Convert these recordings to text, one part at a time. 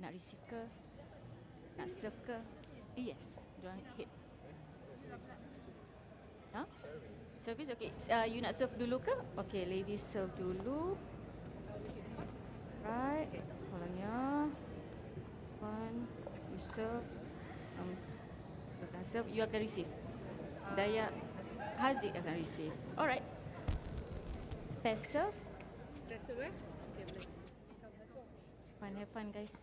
Nak receive ke? Nak serve ke? Yes, diorang hit. Huh? Service, okay. You nak serve dulu ke? Okay, ladies serve dulu. Right. Polanya. One, you serve. You akan serve, you akan receive. Daya Haziq akan receive. Alright. Pass serve. Fun, have fun guys.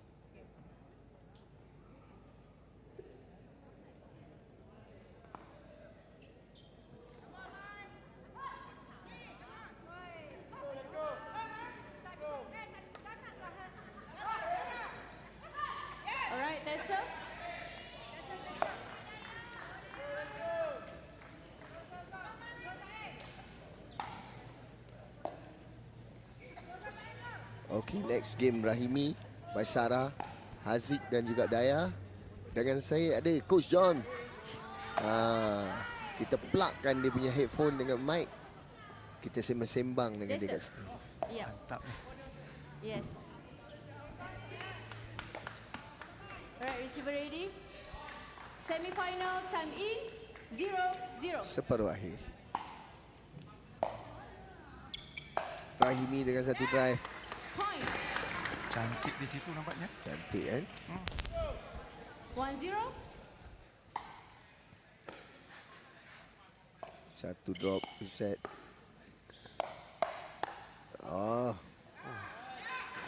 Alright, pass serve. Okay, next game Rahimi, Maisara, Haziq dan juga Daya. Dengan saya ada Coach John. Kita plugkan dia punya headphone dengan mic. Kita sembang-sembang dengan dia kat situ. Yeah. Mantap ni. Yes. Alright, receiver ready. Semi-final, time in, 0-0. Separuh akhir. Rahimi dengan satu drive. Point. Cantik di situ nampaknya. Cantik kan? 1-0. Satu drop set.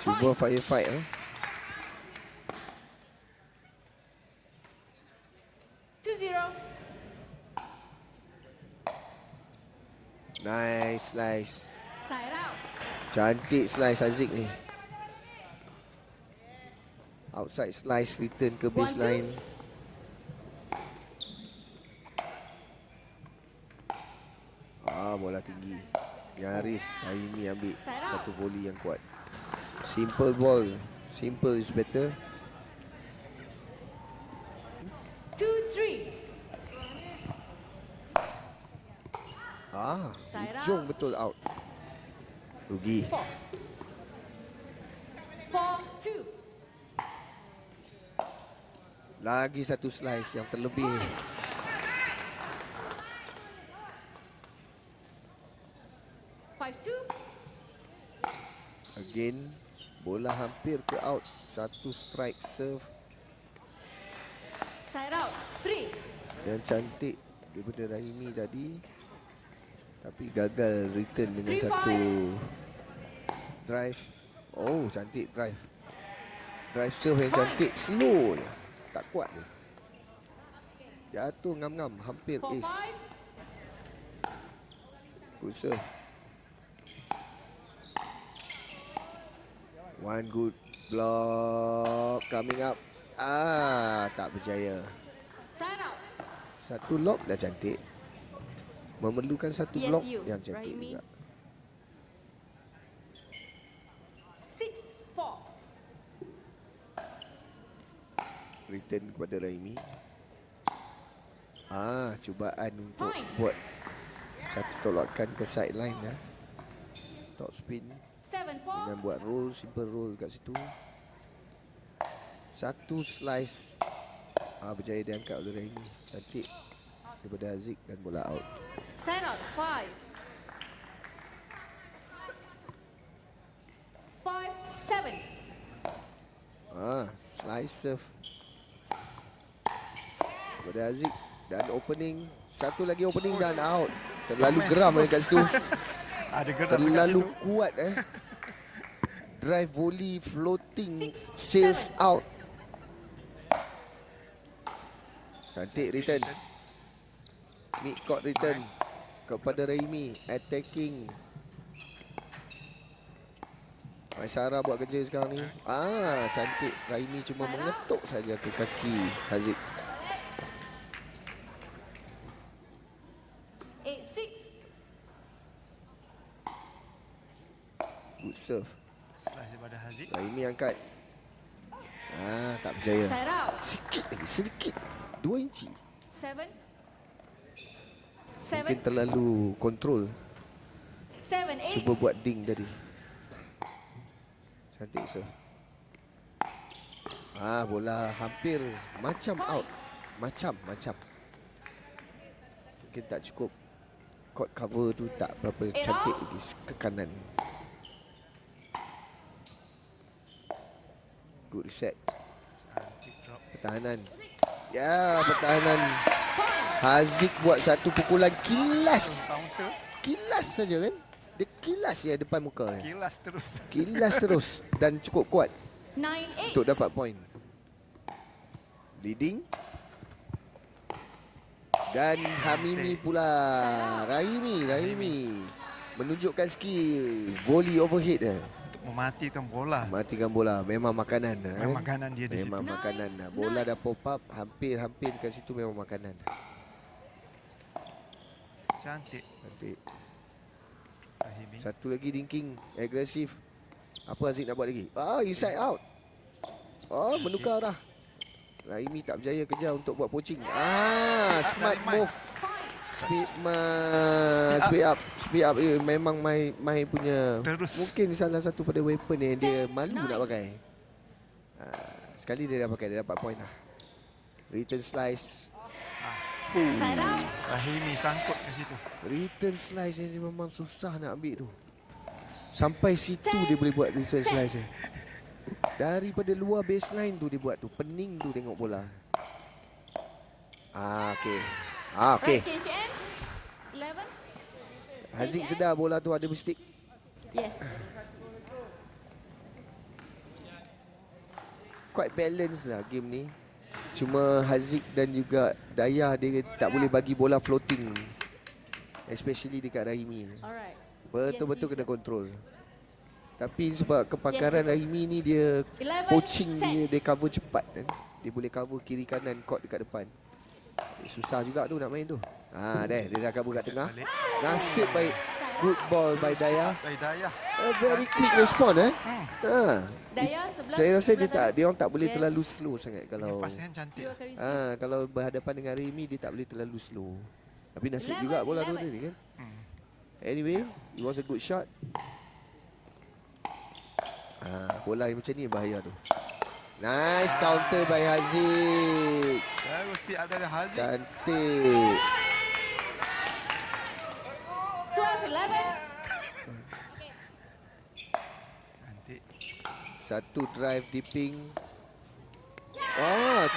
Cuba firefight eh. 2-0. Nice slice. Side out. Cantik slice Haziq ni. Outside slice return ke baseline. Bola tinggi. Nyaris Rahimi ambil satu volley yang kuat. Simple ball. Simple is better. 2-3. Ujung betul out. Rugi. 4-2. Lagi satu slice yang terlebih. Again, bola hampir ke out. Satu strike serve. Side out. 3. Dan cantik daripada Rahimi tadi. Tapi gagal return dengan satu drive. Oh, cantik drive. Drive serve yang cantik. Slow je. Tak kuat dia. Jatuh ngam-ngam. Hampir ace. Good serve. One good block coming up. Tak berjaya. Satu lob dah cantik. Memerlukan satu block yang cantik Rahimi. juga. 6-4. Return kepada Rahimi. Cubaan untuk buat satu tolakan ke sideline ya. Top spin. 7-4. Dengan buat roll, simple roll kat situ. Satu slice. Berjaya diangkat oleh Rahimi. Cantik daripada Haziq dan bola out. Side out. 5. 5-7. Slice serve daripada Haziq. Dan opening. Satu lagi opening dan out. Terlalu geram kat situ. Ada geram terlalu kuat Drive volley floating sails out. Cantik return. Mid court return kepada Rahimi. Attacking. Maisara buat kerja sekarang ni. Cantik. Rahimi cuma mengetuk saja ke kaki Haziq. 8-6. Good serve. Slice daripada Haziq. Rahimi angkat. Tak berjaya. Side out. Sikit lagi, sedikit. 2 inci. 7. Mungkin terlalu kontrol. 7-8. Cuba buat ding tadi. Cantik serve. Bola hampir macam out. Macam. Mungkin tak cukup. Court cover tu tak berapa cantik lagi ke kanan. Good reset. Cantik drop. Pertahanan. Ya, pertahanan. Haziq buat satu pukulan kilas. Counter. Kilas saja kan. Dia kilas ya depan muka ni. Kilas terus. Kilas terus dan cukup kuat 9-8. untuk dapat point. Leading. Dan Hamimi pula. Rahimi menunjukkan skill volley overhead. Untuk mematikan bola. Matikan bola. Memang makanan. Memang makanan dia di situ. Memang makanan. Bola dah pop up. Hampir kat situ memang makanan. Cantik. Nanti Rahimi. satu lagi dinking. Agresif. Apa Haziq nak buat lagi? Inside out. Menukar arah. Rahimi tak berjaya kejar untuk buat poaching. Smart move. Speed up. Memang Mai punya. Terus. Mungkin salah satu pada weapon yang dia malu nak pakai. Sekali dia dah pakai, dia dapat point lah. Return slice. Side out. Rahimi sangkut ke situ. Return slice yang dia memang susah nak ambil tu. Sampai situ dia boleh buat return slice ni. Daripada luar baseline tu dia buat tu. Pening tu tengok bola. Okey. Right, change end. 11. Haziq sedar bola tu ada mistik. Yes. Quite balance lah game ni. Cuma Haziq dan juga Dayah dia tak boleh bagi bola floating. Especially dekat Rahimi. Alright. Betul-betul Yes, kena kontrol. Tapi sebab kepakaran Rahimi ni dia 11, poaching 10. dia cover cepat kan. Dia boleh cover kiri kanan court dekat depan. Susah juga tu nak main tu. Dia dah cover kat tengah. Balik. Nasib baik. Good ball by Dayah. Dayah. A very quick response Dayah 11. Saya rasa dia 11. orang tak boleh Yes. terlalu slow sangat Dia kalau fast kan cantik. You akan receive. kalau berhadapan dengan Rahimi dia tak boleh terlalu slow. Tapi nasib 11, juga bola tu 11. tadi kan. Anyway, it was a good shot. Bola yang macam ni bahaya tu. Nice counter by Haziq. Baru speed up dari Haziq. Cantik. 12-11. Cantik. Satu drive dipping.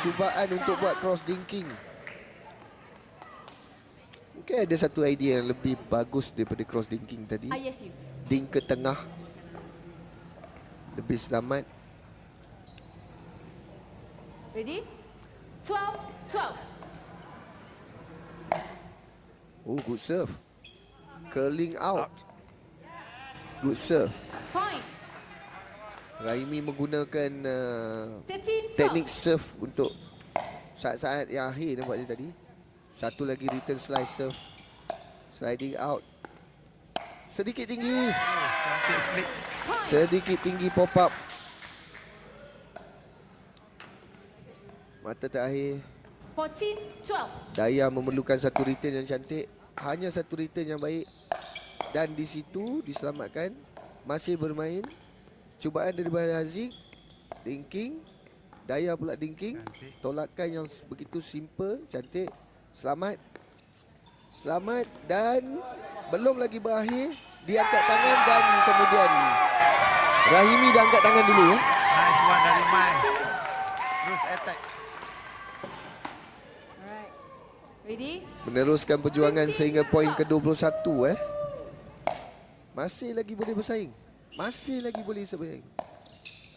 Cubaan untuk buat cross dinking. Mungkin ada satu idea yang lebih bagus daripada cross dinking tadi. Yes, you. Ding ke tengah. Lebih selamat. Ready? 12-12. Good serve. Curling out. Good serve. Point. Rahimi menggunakan 13-12. teknik serve untuk saat-saat yang akhir nampak dia tadi. Satu lagi return slice serve. Sliding out. Sedikit tinggi. Cantik flick. Sedikit tinggi pop up. Mata terakhir. 14-12. Dayah memerlukan satu return yang cantik. Hanya satu return yang baik. Dan di situ diselamatkan. Masih bermain. Cubaan daripada Haziq. Dinking. Dayah pula dinking. Cantik. Tolakan yang begitu simple. Cantik. Selamat. Selamat. Dan belum lagi berakhir. Dia angkat tangan dan kemudian Rahimi dah angkat tangan dulu. Nice one dari Mai. Terus attack. Alright. Ready? Meneruskan perjuangan sehingga poin ke-21 Masih lagi boleh bersaing. Masih lagi boleh bersaing.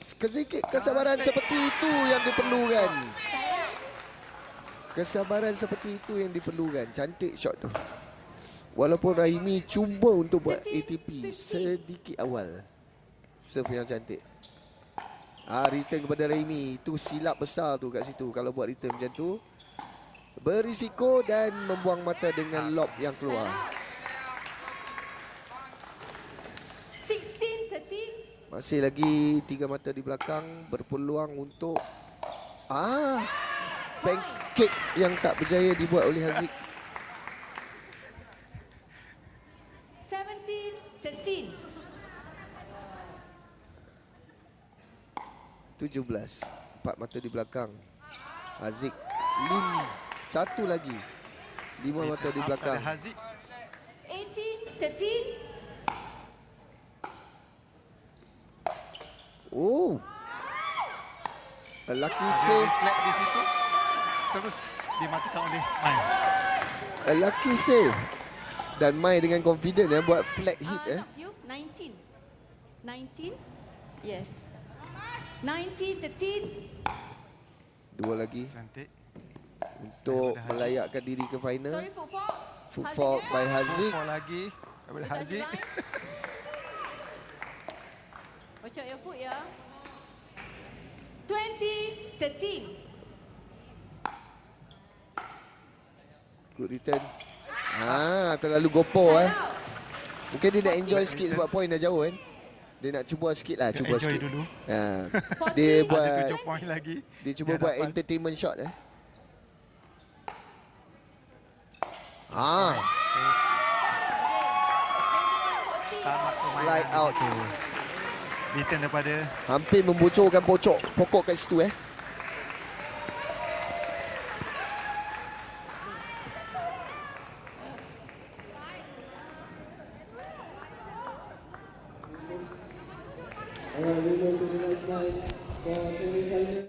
Sedikit kesabaran seperti itu yang diperlukan. Kesabaran seperti itu yang diperlukan. Cantik shot tu. Walaupun Rahimi cuba untuk buat ATP sedikit awal. Serve yang cantik. Return kepada Rahimi. Itu silap besar tu kat situ. Kalau buat return macam tu. Berisiko dan membuang mata dengan lob yang keluar. 16-13. Masih lagi 3 mata di belakang. Berpeluang untuk pancake yang tak berjaya dibuat oleh Haziq. 17-13. 17-14. 4 mata di belakang. Haziq. 1 lagi. 5 mata di belakang. Ada Haziq. 18, 13. Oh. A lucky Ada save. reflect di situ. Terus dimatikan oleh Mai. A lucky save. Dan Mai dengan confident buat flat hit No, you 19. 19. Yes. 19, 13. 2 lagi Cantik. untuk Haziq. melayakkan diri ke final. Sorry, foot fault. Foot Haziq fault get by foul. Haziq. 4 lagi daripada Touch the Haziq. line. Watch out your foot, yeah. 20, 13. Good return. Terlalu gopoh Side out. Mungkin dia nak enjoy sikit sebab point dah jauh kan. Dia nak cuba sikit lah, Dia cuba enjoy sikit. dulu. Dia Ada buat Ada 7 poin lagi. dia cuba Di buat hadapan. entertainment shot Terus tamat permainan Slide di out. situ. Return daripada Hampir membocorkan pokok kat situ Alright, we move to the next match for semi-final.